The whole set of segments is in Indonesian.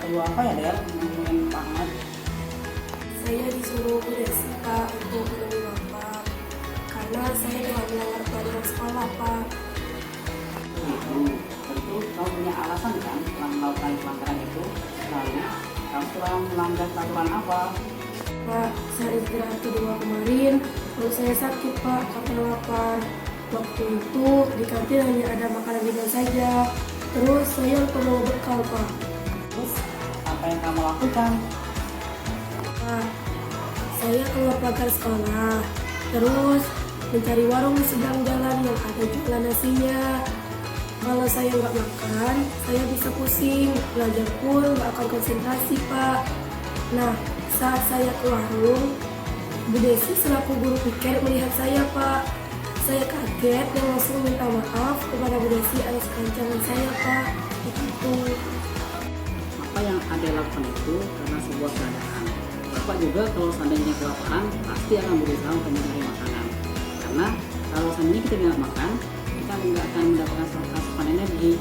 perlu apa ya Del? Ngomongin banget. Saya disuruh Bu Desi Pak untuk menemui Bapak karena saya telah melanggar peraturan sekolah Pak. Gitu. Tentu kamu punya alasan kan setelah melakukan pelanggaran itu. Lalu kamu telah melanggar peraturan apa? Pak, saat istirahat kedua kemarin, perut saya sakit Pak karena lapar. Waktu itu di kantin hanya ada makanan ringan saja. Terus saya lupa bawa bekal Pak. Terus apa yang kamu lakukan? Pak, saya keluar pagar sekolah. Terus mencari warung di seberang jalan yang ada jualan nasinya. Kalau saya nggak makan, saya bisa pusing. Belajar pun nggak akan konsentrasi Pak. Nah, saat saya ke warung, Bu Desi selaku guru piket melihat saya Pak. Saya kaget dan langsung minta maaf kepada Bu Desi atas kerancangan saya Pak. Itu. Apa yang Ade lakukan itu karena sebuah keadaan. Bapak juga kalau seandainya kelaparan pasti akan berusaha untuk mencari makanan. Karena kalau seandainya kita tidak makan, kita tidak akan mendapatkan asupan energi.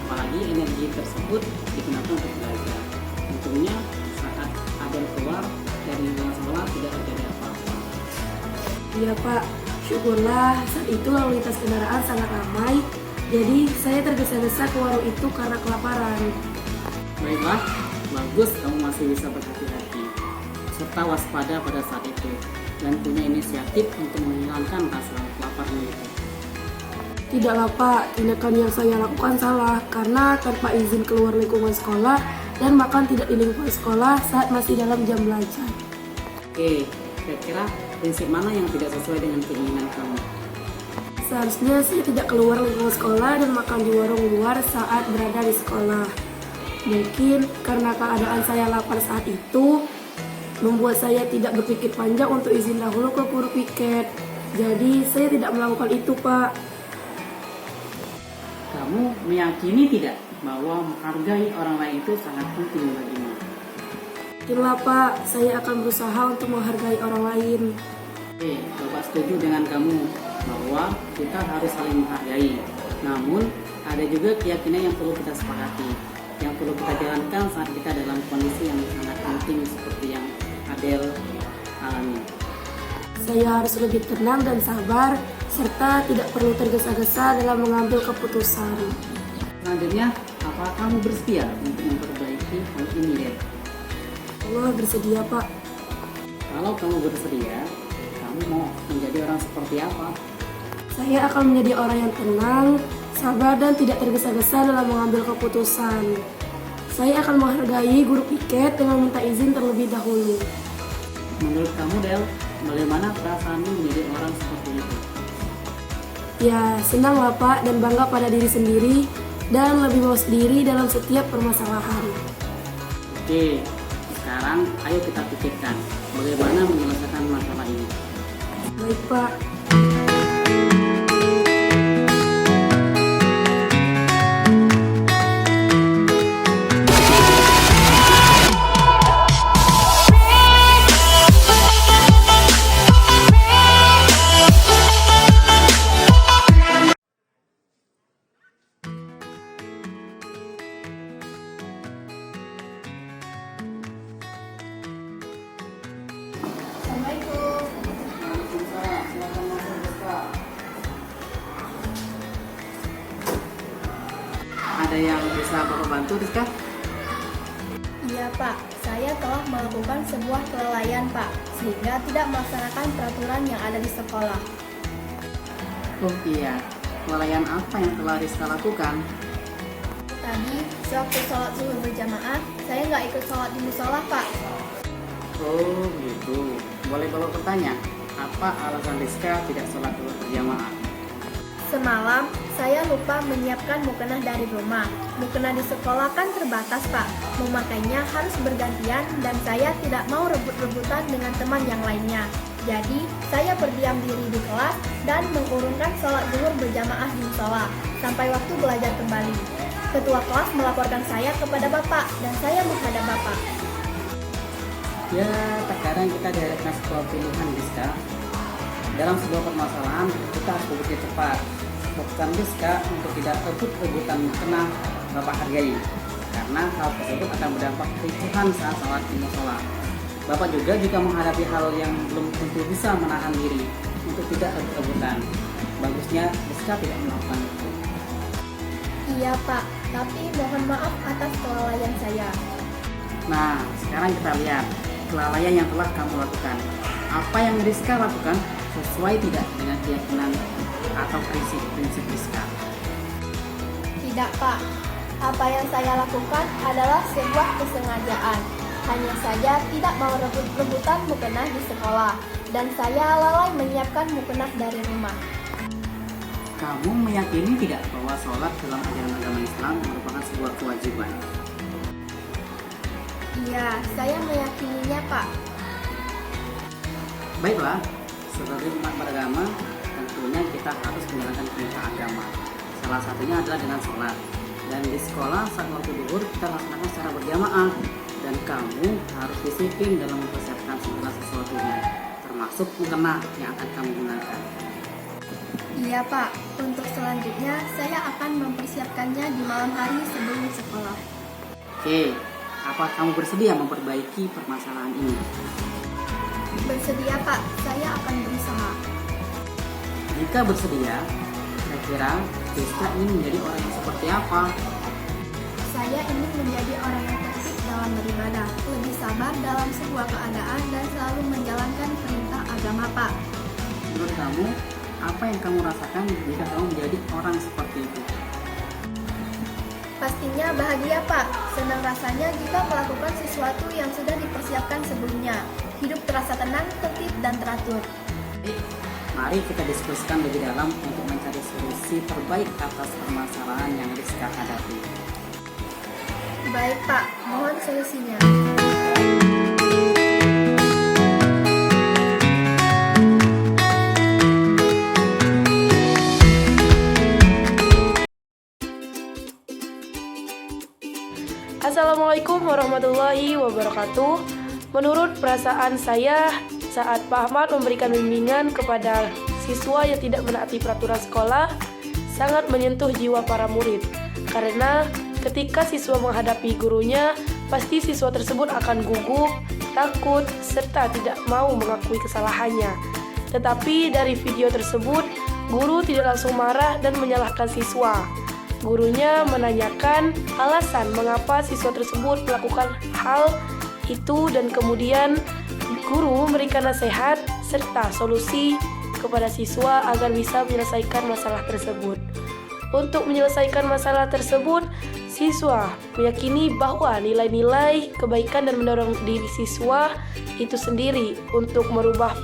Apalagi energi tersebut digunakan untuk belajar. Tentunya saat Ade keluar dari ruang sekolah tidak terjadi apa-apa. Iya Pak, syukurlah saat itu lalu lintas kendaraan sangat ramai. Jadi saya tergesa-gesa ke warung itu karena kelaparan. Baiklah, bagus kamu masih bisa berhati-hati serta waspada pada saat itu dan punya inisiatif untuk menghilangkan rasa laparmu itu. Tidaklah Pak, tindakan yang saya lakukan salah karena tanpa izin keluar lingkungan sekolah dan makan tidak di lingkungan sekolah saat masih dalam jam belajar. Oke, kira-kira prinsip mana yang tidak sesuai dengan keinginan kamu? Seharusnya saya tidak keluar lingkungan sekolah dan makan di warung luar saat berada di sekolah. Mungkin karena keadaan saya lapar saat itu, membuat saya tidak berpikir panjang untuk izin dahulu ke guru piket. Jadi saya tidak melakukan itu Pak. Kamu meyakini tidak bahwa menghargai orang lain itu sangat penting bagimu? Yakinlah Pak, saya akan berusaha untuk menghargai orang lain. Oke, Bapak setuju dengan kamu bahwa kita harus saling menghargai. Namun, ada juga keyakinan yang perlu kita sepakati, yang perlu kita jalankan saat kita dalam kondisi yang sangat penting seperti yang Adel alami. Saya harus lebih tenang dan sabar, serta tidak perlu tergesa-gesa dalam mengambil keputusan. Selanjutnya, apa kamu bersedia untuk memperbaiki hal ini, Del? Allah bersedia Pak. Kalau kamu bersedia, kamu mau menjadi orang seperti apa? Saya akan menjadi orang yang tenang, sabar dan tidak tergesa-gesa dalam mengambil keputusan. Saya akan menghargai guru piket dengan minta izin terlebih dahulu. Menurut kamu, Del, bagaimana perasaanmu menjadi orang seperti itu? Ya, senanglah Pak dan bangga pada diri sendiri dan lebih mawas diri dalam setiap permasalahan. Oke, sekarang ayo kita pikirkan bagaimana menyelesaikan masalah ini. Baik Pak. Assalamualaikum. Silakan masuk, Bapak. Ada yang bisa Bapak bantu, Rizka? Iya Pak, saya telah melakukan sebuah kelalaian Pak, sehingga tidak melaksanakan peraturan yang ada di sekolah. Oh iya, kelalaian apa yang telah Rizka lakukan? Tadi, sewaktu sholat zuhur berjamaah, saya nggak ikut sholat di musola Pak. Oh gitu, boleh Bapak bertanya, apa alasan Rizka tidak sholat zuhur berjamaah? Semalam, saya lupa menyiapkan mukena dari rumah. Mukena di sekolah kan terbatas Pak, memakainya harus bergantian dan saya tidak mau rebut-rebutan dengan teman yang lainnya. Jadi, saya berdiam diri di kelas dan mengurungkan sholat zuhur berjamaah di musola sampai waktu belajar kembali. Ketua kelas melaporkan saya kepada Bapak dan saya menghadap Bapak. Ya, terkadang kita dihadapkan sebuah pilihan, Rizka. Dalam sebuah permasalahan, kita harus berpikir cepat. Bukan Rizka untuk tidak rebut-rebutan kena Bapak hargai. karena hal tersebut akan berdampak kericuhan saat sholat di musola. Bapak juga jika menghadapi hal yang belum tentu bisa menahan diri untuk tidak rebut-rebutan, bagusnya jika tidak melakukan itu. Iya Pak, tapi mohon maaf atas kelalaian saya. Nah, sekarang kita lihat kelalaian yang telah kamu lakukan. Apa yang Rizka lakukan sesuai tidak dengan keyakinan atau prinsip-prinsip Rizka? Tidak Pak, apa yang saya lakukan adalah sebuah kesengajaan. Hanya saja tidak mau rebut-rebutan mukena di sekolah, dan saya lalai menyiapkan mukena dari rumah. Kamu meyakini tidak bahwa sholat dalam ajaran agama Islam merupakan sebuah kewajiban? Iya, saya meyakininya Pak. Baiklah, sebagai umat beragama, tentunya kita harus menjalankan perintah agama. Salah satunya adalah dengan sholat. Dan di sekolah saat waktu zuhur kita laksanakan secara berjamaah. Dan kamu harus disiplin dalam mempersiapkan segala sesuatunya, termasuk mukena yang akan kamu gunakan. Iya Pak, untuk selanjutnya saya akan mempersiapkannya di malam hari sebelum sekolah. Oke, apa kamu bersedia memperbaiki permasalahan ini? Bersedia Pak, saya akan berusaha. Jika bersedia, kira-kira Rizka ingin menjadi orang yang seperti apa? Saya ingin menjadi orang yang tertib dalam beribadah, lebih sabar dalam sebuah keadaan, dan selalu menjalankan perintah agama Pak. Menurut kamu, apa yang kamu rasakan jika kamu menjadi orang seperti itu? Pastinya bahagia Pak, senang rasanya jika melakukan sesuatu yang sudah dipersiapkan sebelumnya. Hidup terasa tenang, tertib, dan teratur. Mari kita diskusikan lebih dalam untuk mencari solusi terbaik atas permasalahan yang Rizka hadapi. Baik Pak, mohon solusinya. Assalamualaikum warahmatullahi wabarakatuh. Menurut perasaan saya, saat Pak Ahmad memberikan bimbingan kepada siswa yang tidak menaati peraturan sekolah, sangat menyentuh jiwa para murid. Karena ketika siswa menghadapi gurunya, pasti siswa tersebut akan gugup, takut, serta tidak mau mengakui kesalahannya. Tetapi dari video tersebut, guru tidak langsung marah dan menyalahkan siswa. Gurunya menanyakan alasan mengapa siswa tersebut melakukan hal itu, dan kemudian guru memberikan nasihat serta solusi kepada siswa agar bisa menyelesaikan masalah tersebut. Untuk menyelesaikan masalah tersebut, siswa meyakini bahwa nilai-nilai kebaikan dan mendorong diri siswa itu sendiri untuk merubah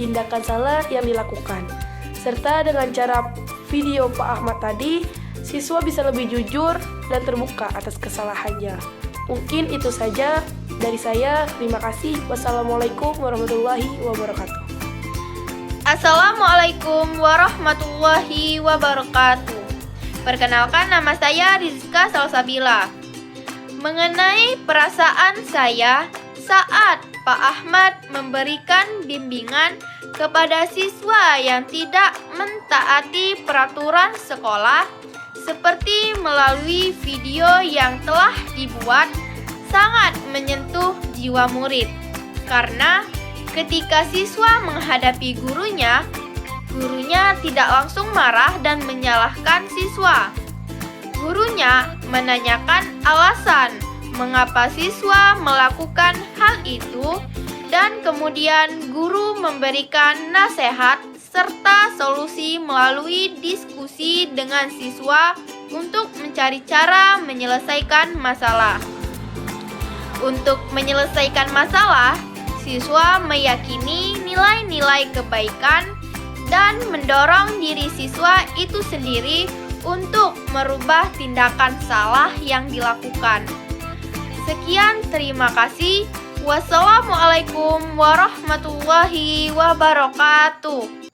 tindakan salah yang dilakukan. Serta dengan cara video Pak Ahmad tadi, siswa bisa lebih jujur dan terbuka atas kesalahannya. Mungkin itu saja dari saya. Terima kasih. Wassalamualaikum warahmatullahi wabarakatuh. Assalamualaikum warahmatullahi wabarakatuh. Perkenalkan, nama saya Rizka Salsabila. Mengenai perasaan saya saat Pak Ahmad memberikan bimbingan kepada siswa yang tidak mentaati peraturan sekolah, seperti melalui video yang telah dibuat, sangat menyentuh jiwa murid. Karena ketika siswa menghadapi gurunya tidak langsung marah dan menyalahkan siswa. Gurunya menanyakan alasan mengapa siswa melakukan hal itu, dan kemudian guru memberikan nasihat serta solusi melalui diskusi dengan siswa untuk mencari cara menyelesaikan masalah. Untuk menyelesaikan masalah, siswa meyakini nilai-nilai kebaikan dan mendorong diri siswa itu sendiri untuk merubah tindakan salah yang dilakukan. Sekian, terima kasih. Wassalamualaikum warahmatullahi wabarakatuh.